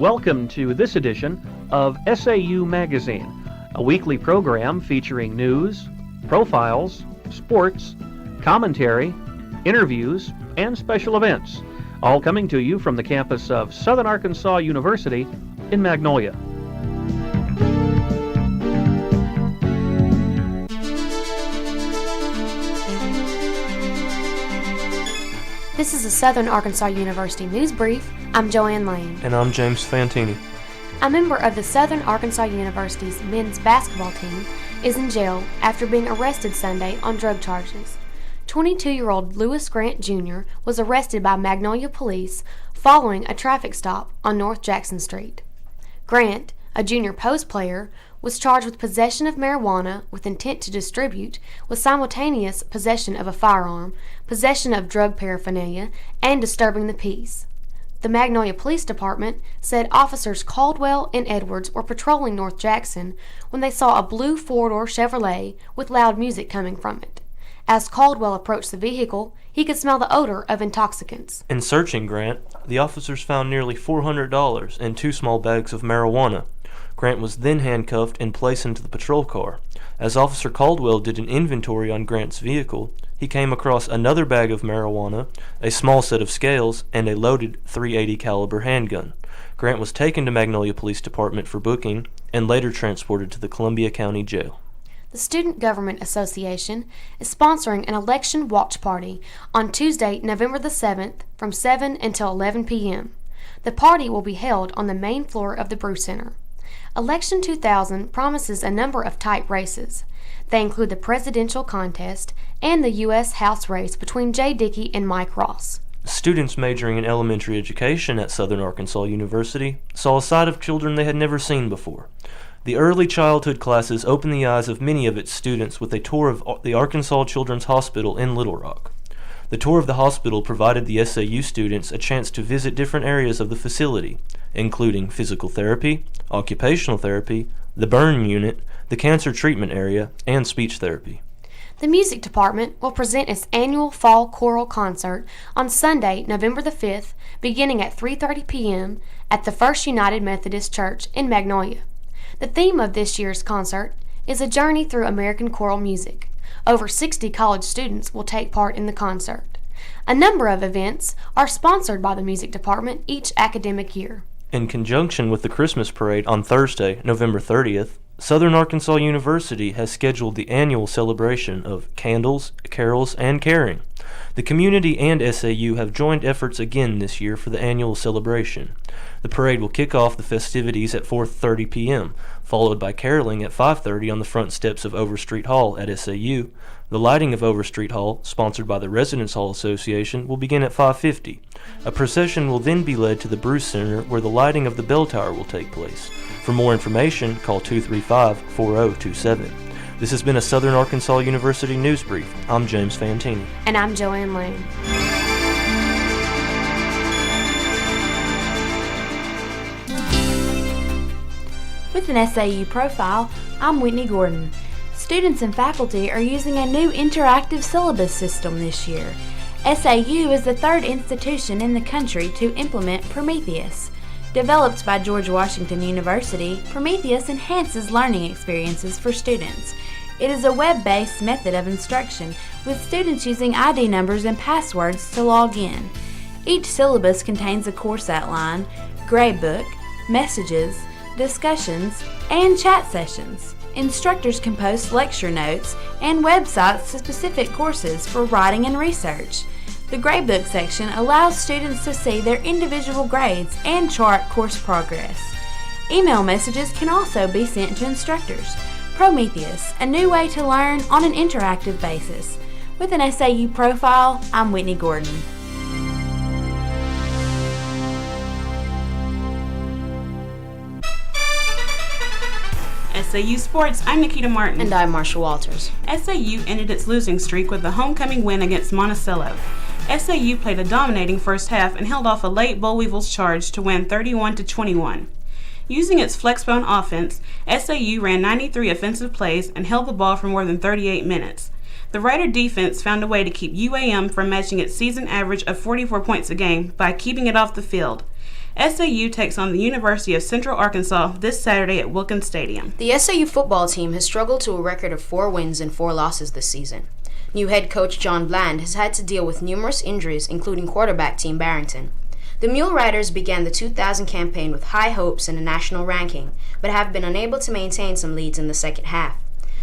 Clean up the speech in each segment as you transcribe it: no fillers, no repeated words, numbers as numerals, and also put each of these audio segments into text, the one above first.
Welcome to this edition of SAU Magazine, a weekly program featuring news, profiles, sports, commentary, interviews, and special events, all coming to you from the campus of Southern Arkansas University in Magnolia. This is a Southern Arkansas University News Brief. I'm Joann Lane. And I'm James Fantini. A member of the Southern Arkansas University's men's basketball team is in jail after being arrested Sunday on drug charges. 22-year-old Lewis Grant Jr. was arrested by Magnolia police following a traffic stop on North Jackson Street. Grant, a junior post player, was charged with possession of marijuana with intent to distribute, with simultaneous possession of a firearm, possession of drug paraphernalia, and disturbing the peace. The Magnolia Police Department said officers Caldwell and Edwards were patrolling North Jackson when they saw a blue four-door Chevrolet with loud music coming from it. As Caldwell approached the vehicle, he could smell the odor of intoxicants. In searching Grant, the officers found nearly $400 and 2 small bags of marijuana. Grant was then handcuffed and placed into the patrol car. As Officer Caldwell did an inventory on Grant's vehicle, he came across another bag of marijuana, a small set of scales, and a loaded .380 caliber handgun. Grant was taken to Magnolia Police Department for booking and later transported to the Columbia County Jail. The Student Government Association is sponsoring an election watch party on Tuesday, November the 7th from 7 until 11 p.m. The party will be held on the main floor of the Brew Center. Election 2000 promises a number of tight races. They include the presidential contest and the U.S. House race between Jay Dickey and Mike Ross. Students majoring in elementary education at Southern Arkansas University saw a side of children they had never seen before. The early childhood classes opened the eyes of many of its students with a tour of the Arkansas Children's Hospital in Little Rock. The tour of the hospital provided the SAU students a chance to visit different areas of the facility, including physical therapy, occupational therapy, the burn unit, the cancer treatment area, and speech therapy. The music department will present its annual fall choral concert on Sunday, November the 5th, beginning at 3:30 p.m. at the First United Methodist Church in Magnolia. The theme of this year's concert is a journey through American choral music. Over 60 college students will take part in the concert. A number of events are sponsored by the music department each academic year. In conjunction with the Christmas parade on Thursday, November 30th, Southern Arkansas University has scheduled the annual celebration of Candles, Carols, and Caring. The community and SAU have joined efforts again this year for the annual celebration. The parade will kick off the festivities at 4:30 p.m., followed by caroling at 5:30 on the front steps of Overstreet Hall at SAU. The lighting of Overstreet Hall, sponsored by the Residence Hall Association, will begin at 5:50. A procession will then be led to the Brew Center, where the lighting of the bell tower will take place. For more information, call 235-4027. This has been a Southern Arkansas University News Brief. I'm James Fantini. And I'm Joann Lane. With an SAU profile, I'm Whitney Gordon. Students and faculty are using a new interactive syllabus system this year. SAU is the third institution in the country to implement Prometheus. Developed by George Washington University, Prometheus enhances learning experiences for students. It is a web-based method of instruction, with students using ID numbers and passwords to log in. Each syllabus contains a course outline, gradebook, messages, discussions, and chat sessions. Instructors can post lecture notes and websites to specific courses for writing and research. The gradebook section allows students to see their individual grades and chart course progress. Email messages can also be sent to instructors. Prometheus, a new way to learn on an interactive basis. With an SAU profile, I'm Whitney Gordon. SAU Sports, I'm Nakita Martin. And I'm Marsha Walters. SAU ended its losing streak with a homecoming win against Monticello. SAU played a dominating first half and held off a late Boll Weevils charge to win 31-21. Using its flexbone offense, SAU ran 93 offensive plays and held the ball for more than 38 minutes. The Rider defense found a way to keep UAM from matching its season average of 44 points a game by keeping it off the field. SAU takes on the University of Central Arkansas this Saturday at Wilkins Stadium. The SAU football team has struggled to a record of 4 wins and 4 losses this season. New head coach John Bland has had to deal with numerous injuries, including quarterback Team Barrington. The Mule Riders began the 2000 campaign with high hopes and a national ranking, but have been unable to maintain some leads in the second half.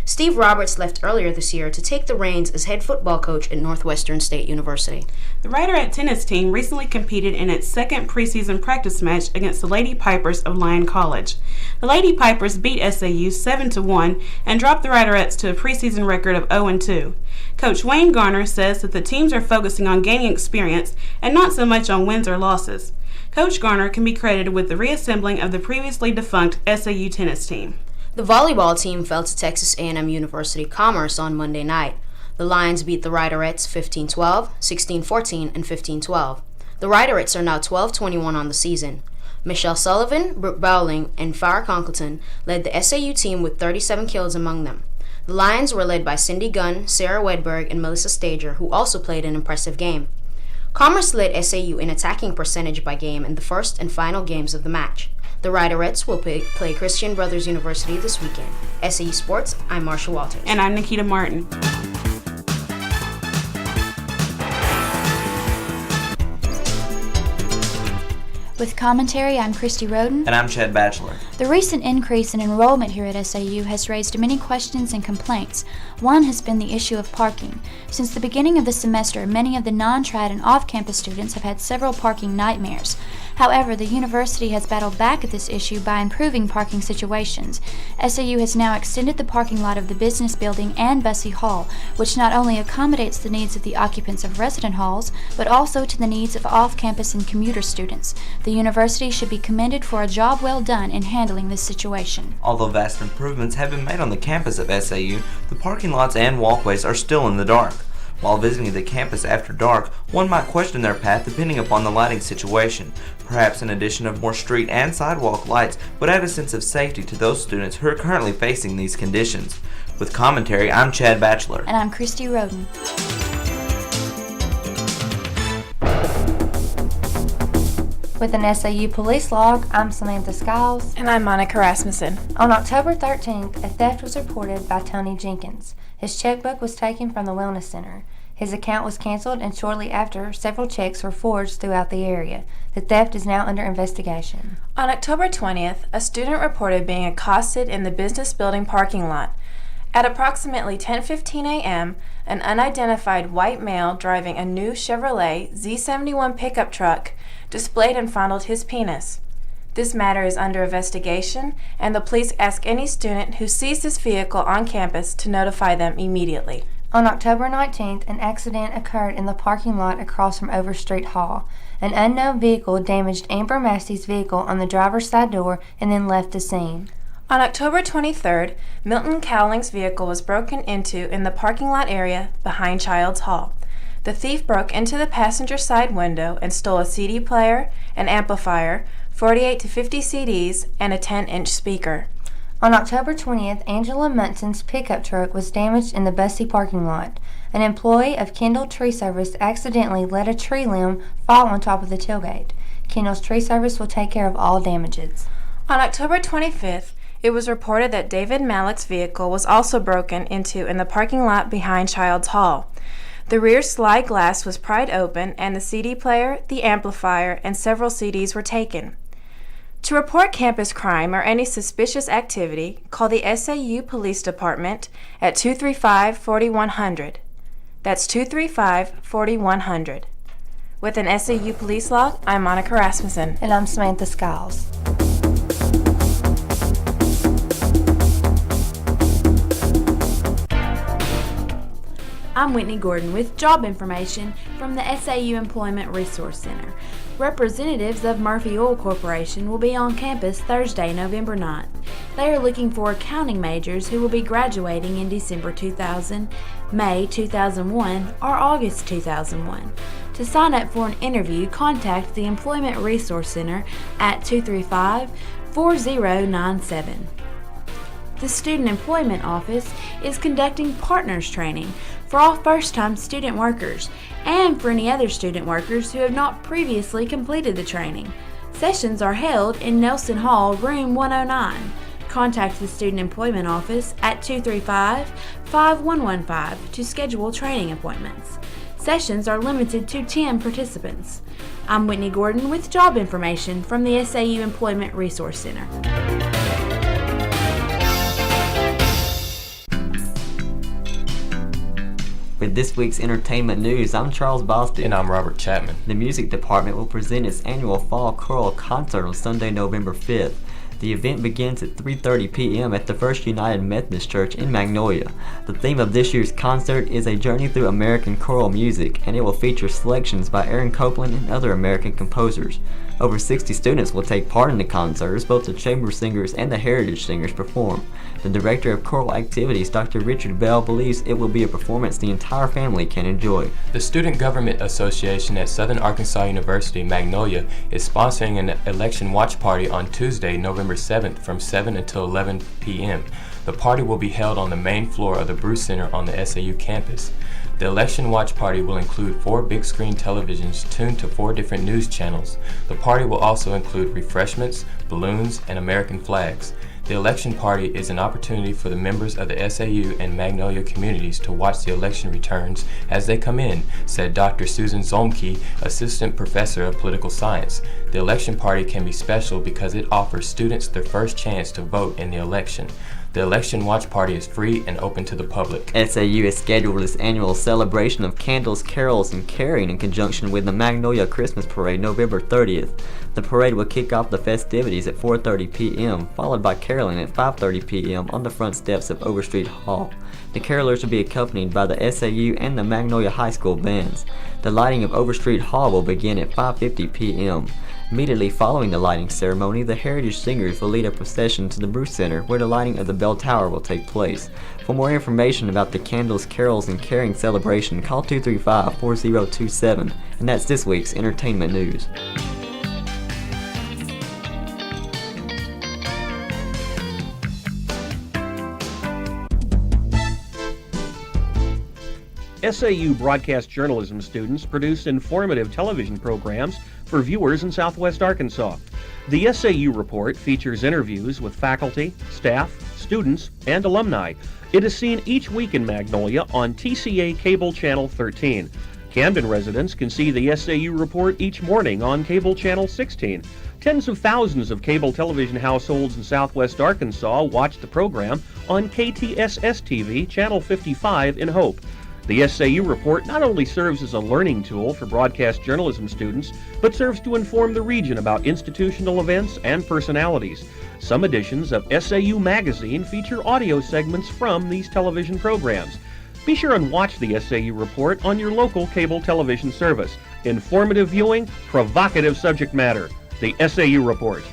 Steve Roberts left earlier this year to take the reins as head football coach at Northwestern State University. The Riderette tennis team recently competed in its second preseason practice match against the Lady Pipers of Lyon College. The Lady Pipers beat SAU 7-1 and dropped the Riderettes to a preseason record of 0-2. Coach Wayne Garner says that the teams are focusing on gaining experience and not so much on wins or losses. Coach Garner can be credited with the reassembling of the previously defunct SAU tennis team. The volleyball team fell to Texas A&M University Commerce on Monday night. The Lions beat the Riderettes 15-12, 16-14, and 15-12. The Riderettes are now 12-21 on the season. Michelle Sullivan, Brooke Bowling, and Farrah Conkleton led the SAU team with 37 kills among them. The Lions were led by Cindy Gunn, Sarah Wedberg, and Melissa Stager, who also played an impressive game. Commerce led SAU in attacking percentage by game in the first and final games of the match. The Riderettes will play Christian Brothers University this weekend. SAU Sports, I'm Marsha Walters. And I'm Nakita Martin. With commentary, I'm Christie Roden. And I'm Chad Batchelor. The recent increase in enrollment here at SAU has raised many questions and complaints. One has been the issue of parking. Since the beginning of the semester, many of the non-trad and off-campus students have had several parking nightmares. However, the university has battled back at this issue by improving parking situations. SAU has now extended the parking lot of the business building and Bussey Hall, which not only accommodates the needs of the occupants of resident halls, but also to the needs of off-campus and commuter students. The university should be commended for a job well done in handling this situation. Although vast improvements have been made on the campus of SAU, the parking lots and walkways are still in the dark. While visiting the campus after dark, one might question their path depending upon the lighting situation. Perhaps an addition of more street and sidewalk lights would add a sense of safety to those students who are currently facing these conditions. With commentary, I'm Chad Batchelor. And I'm Christie Roden. With an SAU police log, I'm Samantha Skiles. And I'm Monica Rasmussen. On October 13th, a theft was reported by Tony Jenkins. His checkbook was taken from the Wellness Center. His account was canceled, and shortly after, several checks were forged throughout the area. The theft is now under investigation. On October 20th, a student reported being accosted in the business building parking lot. At approximately 10:15 a.m., an unidentified white male driving a new Chevrolet Z71 pickup truck displayed and fondled his penis. This matter is under investigation, and the police ask any student who sees this vehicle on campus to notify them immediately. On October 19th, an accident occurred in the parking lot across from Overstreet Hall. An unknown vehicle damaged Amber Massey's vehicle on the driver's side door and then left the scene. On October 23rd, Milton Cowling's vehicle was broken into in the parking lot area behind Childs Hall. The thief broke into the passenger side window and stole a CD player, an amplifier, 48 to 50 CDs, and a 10-inch speaker. On October 20th, Angela Munson's pickup truck was damaged in the Bussey parking lot. An employee of Kendall Tree Service accidentally let a tree limb fall on top of the tailgate. Kendall's Tree Service will take care of all damages. On October 25th, it was reported that David Mallett's vehicle was also broken into in the parking lot behind Childs Hall. The rear slide glass was pried open, and the CD player, the amplifier, and several CDs were taken. To report campus crime or any suspicious activity, call the SAU Police Department at 235-4100. That's 235-4100. With an SAU Police log, I'm Monica Rasmussen. And I'm Samantha Skiles. I'm Whitney Gordon with job information from the SAU Employment Resource Center. Representatives of Murphy Oil Corporation will be on campus Thursday, November 9th. They are looking for accounting majors who will be graduating in December 2000, May 2001, or August 2001. To sign up for an interview, contact the Employment Resource Center at 235-4097. The Student Employment Office is conducting partners training for all first-time student workers and for any other student workers who have not previously completed the training. Sessions are held in Nelson Hall, room 109. Contact the Student Employment Office at 235-5115 to schedule training appointments. Sessions are limited to 10 participants. I'm Whitney Gordon with job information from the SAU Employment Resource Center. With this week's entertainment news, I'm Charles Bostick. And I'm Robert Chatman. The music department will present its annual Fall Choral Concert on Sunday, November 5th. The event begins at 3:30 p.m. at the First United Methodist Church in Magnolia. The theme of this year's concert is a journey through American choral music, and it will feature selections by Aaron Copland and other American composers. Over 60 students will take part in the concert as both the chamber singers and the heritage singers perform. The director of choral activities, Dr. Richard Bell, believes it will be a performance the entire family can enjoy. The Student Government Association at Southern Arkansas University, Magnolia, is sponsoring an election watch party on Tuesday, November 7th from 7 until 11 p.m. The party will be held on the main floor of the Bruce Center on the SAU campus. The election watch party will include 4 big screen televisions tuned to 4 different news channels. The party will also include refreshments, balloons, and American flags. The election party is an opportunity for the members of the SAU and Magnolia communities to watch the election returns as they come in, said Dr. Susan Zolmke, Assistant Professor of Political Science. The election party can be special because it offers students their first chance to vote in the election. The election watch party is free and open to the public. SAU has scheduled its annual celebration of candles, carols, and caring in conjunction with the Magnolia Christmas Parade November 30th. The parade will kick off the festivities at 4:30 p.m., followed by caroling at 5:30 p.m. on the front steps of Overstreet Hall. The carolers will be accompanied by the SAU and the Magnolia High School bands. The lighting of Overstreet Hall will begin at 5:50 p.m. Immediately following the lighting ceremony, the Heritage Singers will lead a procession to the Bruce Center, where the lighting of the bell tower will take place. For more information about the Candles, Carols, and Caring celebration, call 235-4027. And that's this week's entertainment news. SAU broadcast journalism students produce informative television programs for viewers in Southwest Arkansas. The SAU Report features interviews with faculty, staff, students, and alumni. It is seen each week in Magnolia on TCA Cable Channel 13. Camden residents can see the SAU Report each morning on Cable Channel 16. Tens of thousands of cable television households in Southwest Arkansas watch the program on KTSS-TV Channel 55 in Hope. The SAU Report not only serves as a learning tool for broadcast journalism students, but serves to inform the region about institutional events and personalities. Some editions of SAU Magazine feature audio segments from these television programs. Be sure and watch the SAU Report on your local cable television service. Informative viewing, provocative subject matter. The SAU Report.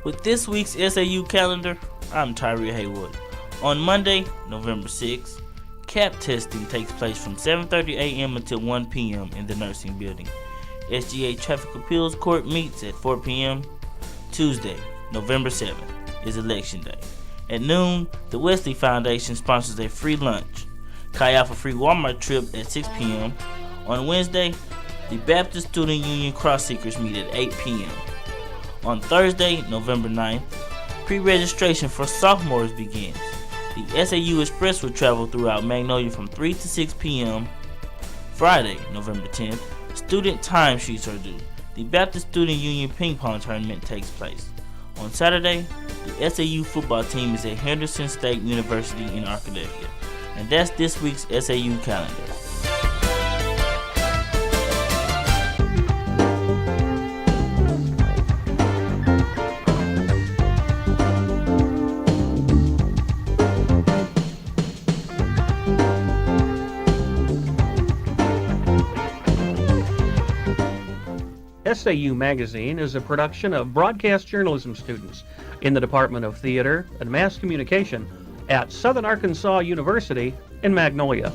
With this week's SAU calendar, I'm Tarea Haywood. On Monday, November 6th, CAP testing takes place from 7:30 a.m. until 1 p.m. in the nursing building. SGA Traffic Appeals Court meets at 4 p.m. Tuesday, November 7th, is Election Day. At noon, the Wesley Foundation sponsors a free lunch. Chi Alpha free Walmart trip at 6 p.m. On Wednesday, the Baptist Student Union Cross Seekers meet at 8 p.m. On Thursday, November 9th, pre-registration for sophomores begins. The SAU Express will travel throughout Magnolia from 3 to 6 p.m. Friday, November 10th, student time sheets are due. The Baptist Student Union Ping Pong Tournament takes place. On Saturday, the SAU football team is at Henderson State University in Arkadelphia. And that's this week's SAU calendar. SAU Magazine is a production of broadcast journalism students in the Department of Theater and Mass Communication at Southern Arkansas University in Magnolia.